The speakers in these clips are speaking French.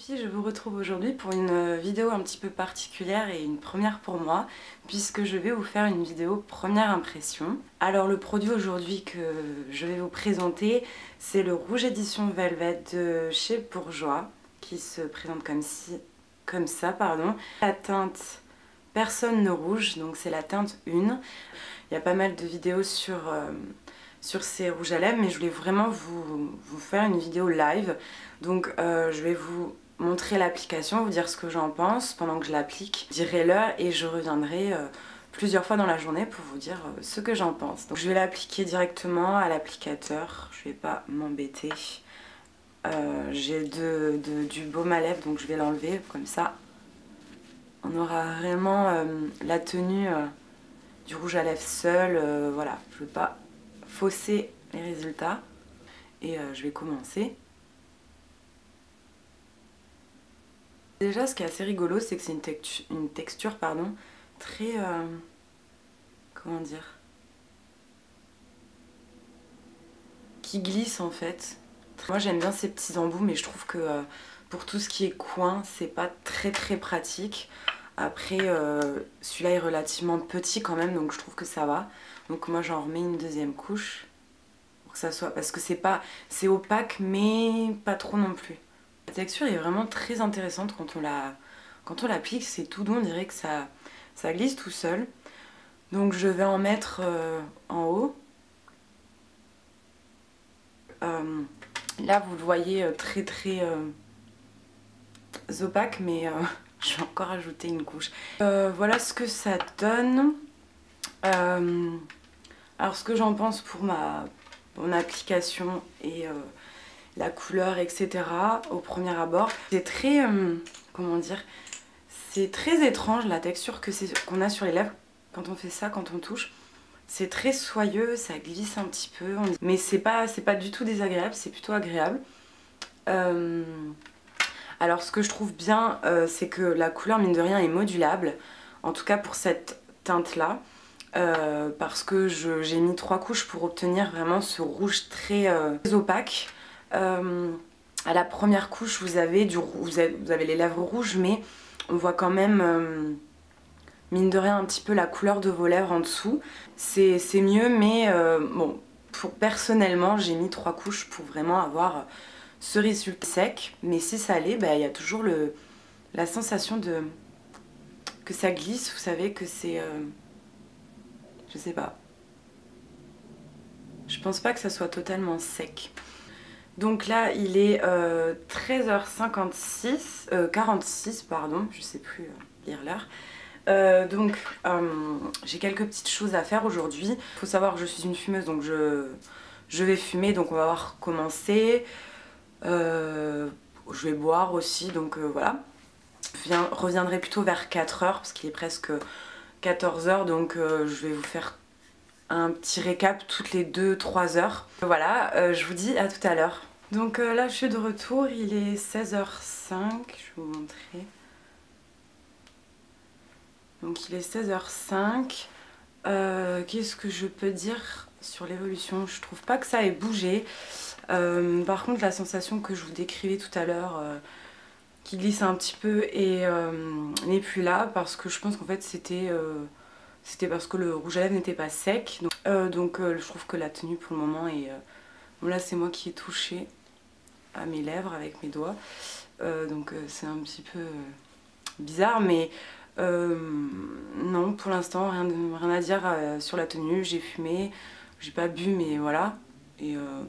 filles, je vous retrouve aujourd'hui pour une vidéo un petit peu particulière et une première pour moi, puisque je vais vous faire une vidéo première impression. Alors le produit aujourd'hui que je vais vous présenter, c'est le rouge édition Velvet de chez Bourjois, qui se présente comme ça, pardon. La teinte Personne ne rouge, donc c'est la teinte 1. Il y a pas mal de vidéos sur ces rouges à lèvres, mais je voulais vraiment vous faire une vidéo live. Donc je vais vous montrer l'application, vous dire ce que j'en pense pendant que je l'applique. Je dirai l'heure et je reviendrai plusieurs fois dans la journée pour vous dire ce que j'en pense. Donc je vais l'appliquer directement à l'applicateur, je vais pas m'embêter. J'ai du baume à lèvres, donc je vais l'enlever comme ça. On aura vraiment la tenue du rouge à lèvres seul, voilà, je ne veux pas fausser les résultats. Et je vais commencer. Déjà, ce qui est assez rigolo, c'est que c'est une texture, pardon, très... comment dire, qui glisse en fait. Moi j'aime bien ces petits embouts, mais je trouve que pour tout ce qui est coin, c'est pas très pratique. Après, celui-là est relativement petit quand même, donc je trouve que ça va. Donc moi j'en remets une deuxième couche pour que ça soit... Parce que c'est opaque, mais pas trop non plus. La texture est vraiment très intéressante quand on l'applique, c'est tout doux, on dirait que ça glisse tout seul. Donc je vais en mettre en haut. Là vous le voyez très opaque, mais je vais encore ajouter une couche. Voilà ce que ça donne. Alors ce que j'en pense pour mon application et la couleur, etc. au premier abord, c'est très, comment dire, c'est très étrange la texture qu'on a sur les lèvres quand on fait ça, quand on touche. C'est très soyeux, ça glisse un petit peu, mais c'est pas du tout désagréable, c'est plutôt agréable. Alors ce que je trouve bien, c'est que la couleur, mine de rien, est modulable, en tout cas pour cette teinte-là, parce que j'ai mis 3 couches pour obtenir vraiment ce rouge très opaque. À la première couche, vous avez les lèvres rouges, mais on voit quand même... mine de rien un petit peu la couleur de vos lèvres en dessous. C'est mieux, mais bon, personnellement j'ai mis 3 couches pour vraiment avoir ce résultat sec. Mais si ça l'est, bah, y a toujours la sensation que ça glisse, vous savez que c'est... je sais pas. Je pense pas que ça soit totalement sec. Donc là il est 13h56, 46 pardon, je sais plus lire l'heure. Donc j'ai quelques petites choses à faire aujourd'hui. Il faut savoir que je suis une fumeuse, donc je vais fumer, donc on va voir comment c'est. Je vais boire aussi, donc voilà. Je reviendrai plutôt vers 4h parce qu'il est presque 14h, donc je vais vous faire un petit récap toutes les 2-3 heures. Voilà, je vous dis à tout à l'heure. Donc là je suis de retour, il est 16h05, je vais vous montrer. Donc il est 16h05. Qu'est-ce que je peux dire sur l'évolution? Je trouve pas que ça ait bougé. Par contre la sensation que je vous décrivais tout à l'heure, qui glisse un petit peu, n'est plus là, parce que je pense qu'en fait c'était parce que le rouge à lèvres n'était pas sec. Donc je trouve que la tenue pour le moment est... bon, là c'est moi qui ai touché à mes lèvres avec mes doigts. Donc c'est un petit peu bizarre, mais... non, pour l'instant rien à dire sur la tenue. J'ai fumé, j'ai pas bu, mais voilà. Et vous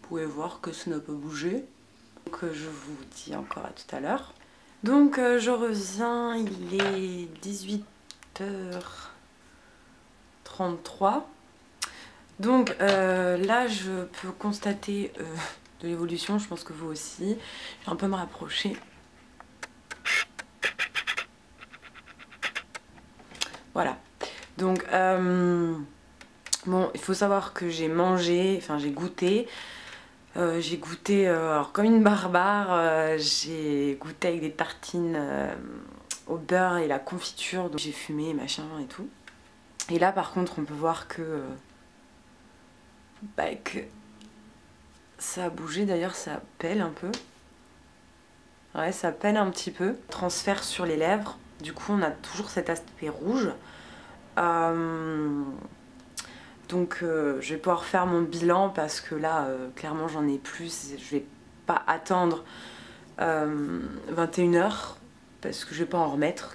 pouvez voir que ça n'a pas bougé. Donc je vous dis encore à tout à l'heure. Donc je reviens, il est 18h33. Donc là je peux constater de l'évolution, je pense que vous aussi. Je vais un peu me rapprocher. Voilà, donc bon, il faut savoir que j'ai mangé, enfin j'ai goûté alors comme une barbare, j'ai goûté avec des tartines au beurre et la confiture, donc j'ai fumé machin et tout. Et là par contre on peut voir que ça a bougé, d'ailleurs ça pèle un peu. Ouais, ça peine un petit peu. Transfert sur les lèvres. Du coup, on a toujours cet aspect rouge. Donc, je vais pouvoir faire mon bilan parce que là, clairement, j'en ai plus. Je vais pas attendre 21 h parce que je vais pas en remettre.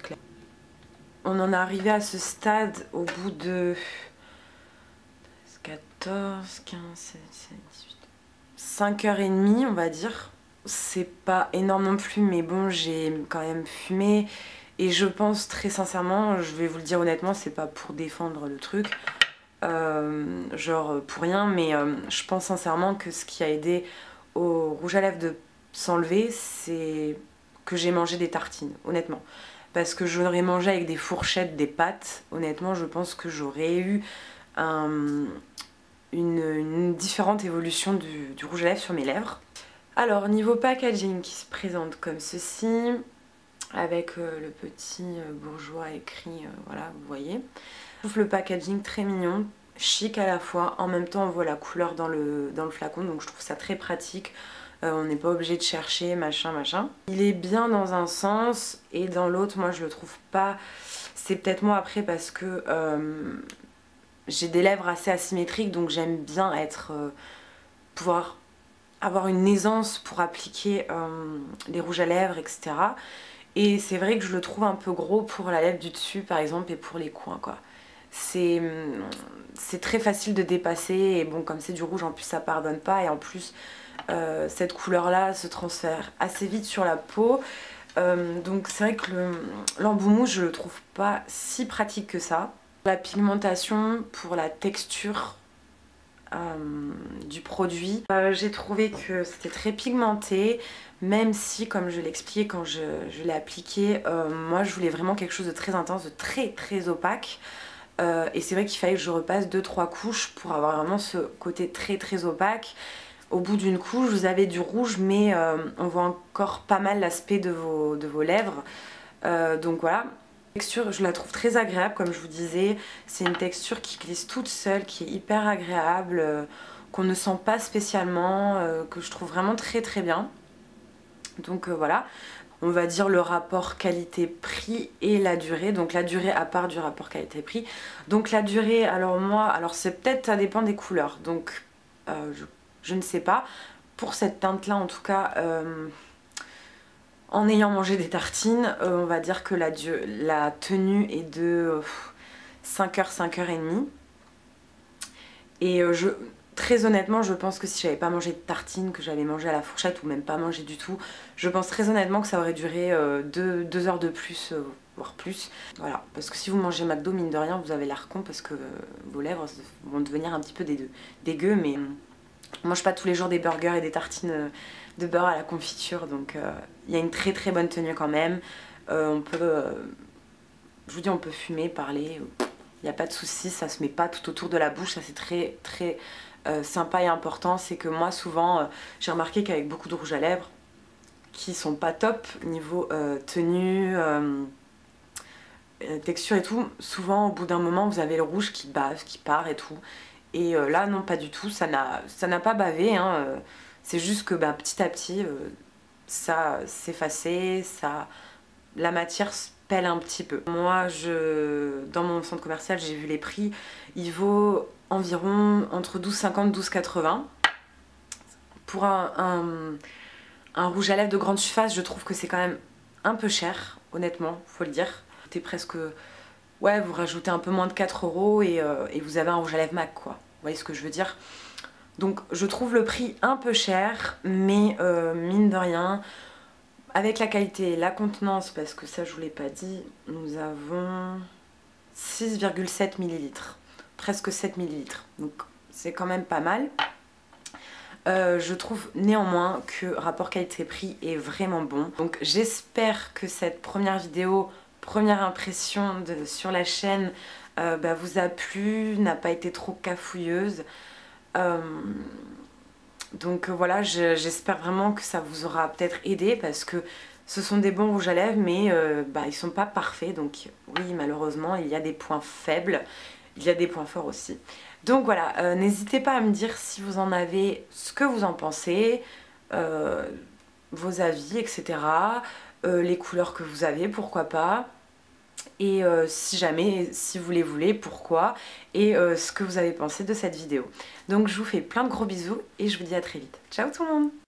On en est arrivé à ce stade au bout de 14, 15, 16, 17, 18... 5h30, on va dire. C'est pas énorme non plus, mais bon, j'ai quand même fumé. Et je pense très sincèrement, je vais vous le dire honnêtement, c'est pas pour défendre le truc, genre pour rien, mais je pense sincèrement que ce qui a aidé au rouge à lèvres de s'enlever, c'est que j'ai mangé des tartines, honnêtement. Parce que j'aurais mangé avec des fourchettes, des pâtes, honnêtement, je pense que j'aurais eu une différente évolution du rouge à lèvres sur mes lèvres. Alors, niveau packaging qui se présente comme ceci, avec le petit bourgeois écrit, voilà, vous voyez. Je trouve le packaging très mignon, chic à la fois, en même temps on voit la couleur dans le flacon, donc je trouve ça très pratique. On n'est pas obligé de chercher, machin, machin. Il est bien dans un sens, et dans l'autre, moi je le trouve pas... C'est peut-être moi après parce que j'ai des lèvres assez asymétriques, donc j'aime bien pouvoir avoir une aisance pour appliquer les rouges à lèvres, etc. Et c'est vrai que je le trouve un peu gros pour la lèvre du dessus par exemple et pour les coins quoi. C'est très facile de dépasser et bon comme c'est du rouge en plus ça pardonne pas et en plus cette couleur là se transfère assez vite sur la peau. Donc c'est vrai que l'embout mousse je le trouve pas si pratique que ça. La pigmentation, pour la texture du produit, j'ai trouvé que c'était très pigmenté, même si comme je l'ai expliqué quand je l'ai appliqué, moi je voulais vraiment quelque chose de très intense, de très opaque, et c'est vrai qu'il fallait que je repasse 2-3 couches pour avoir vraiment ce côté très opaque. Au bout d'une couche vous avez du rouge mais on voit encore pas mal l'aspect de vos lèvres, donc voilà. La texture, je la trouve très agréable comme je vous disais, c'est une texture qui glisse toute seule, qui est hyper agréable, qu'on ne sent pas spécialement, que je trouve vraiment très bien. Donc voilà, on va dire le rapport qualité-prix et la durée, donc la durée à part du rapport qualité-prix. Donc la durée, alors c'est peut-être, ça dépend des couleurs, donc je ne sais pas. Pour cette teinte là en tout cas, en ayant mangé des tartines, on va dire que la tenue est de 5h, 5h30. Et très honnêtement, je pense que si j'avais pas mangé de tartines, que j'avais mangé à la fourchette ou même pas mangé du tout, je pense très honnêtement que ça aurait duré 2 heures de plus, voire plus. Voilà, parce que si vous mangez McDo, mine de rien, vous avez l'air con parce que vos lèvres vont devenir un petit peu dégueu, mais on mange pas tous les jours des burgers et des tartines de beurre à la confiture, donc il y a une très bonne tenue quand même. On peut, je vous dis, on peut fumer, parler, il n'y a pas de souci, ça se met pas tout autour de la bouche, ça c'est très sympa et important. C'est que moi souvent, j'ai remarqué qu'avec beaucoup de rouge à lèvres, qui sont pas top niveau tenue, texture et tout, souvent au bout d'un moment vous avez le rouge qui bave, qui part et tout. Et là non, pas du tout, ça n'a pas bavé, hein, c'est juste que petit à petit ça s'effaçait, la matière se pèle un petit peu. Moi dans mon centre commercial j'ai vu les prix, il vaut environ entre 12,50 et 12,80. Pour un rouge à lèvres de grande surface, je trouve que c'est quand même un peu cher, honnêtement, faut le dire. C'est presque... Ouais, vous rajoutez un peu moins de 4 € et vous avez un rouge à lèvres MAC, quoi. Vous voyez ce que je veux dire? Donc je trouve le prix un peu cher, mais mine de rien, avec la qualité et la contenance, parce que ça je vous l'ai pas dit, nous avons 6,7 ml, presque 7 ml, donc c'est quand même pas mal. Je trouve néanmoins que rapport qualité-prix est vraiment bon. Donc j'espère que cette première vidéo, première impression sur la chaîne vous a plu, n'a pas été trop cafouilleuse. Donc voilà, j'espère vraiment que ça vous aura peut-être aidé parce que ce sont des bons rouges à lèvres mais ils sont pas parfaits, donc oui malheureusement il y a des points faibles, il y a des points forts aussi. Donc voilà, n'hésitez pas à me dire si vous en avez, ce que vous en pensez. vos avis, etc. Les couleurs que vous avez, pourquoi pas. Et si jamais, si vous les voulez, pourquoi. Et ce que vous avez pensé de cette vidéo. Donc je vous fais plein de gros bisous et je vous dis à très vite. Ciao tout le monde!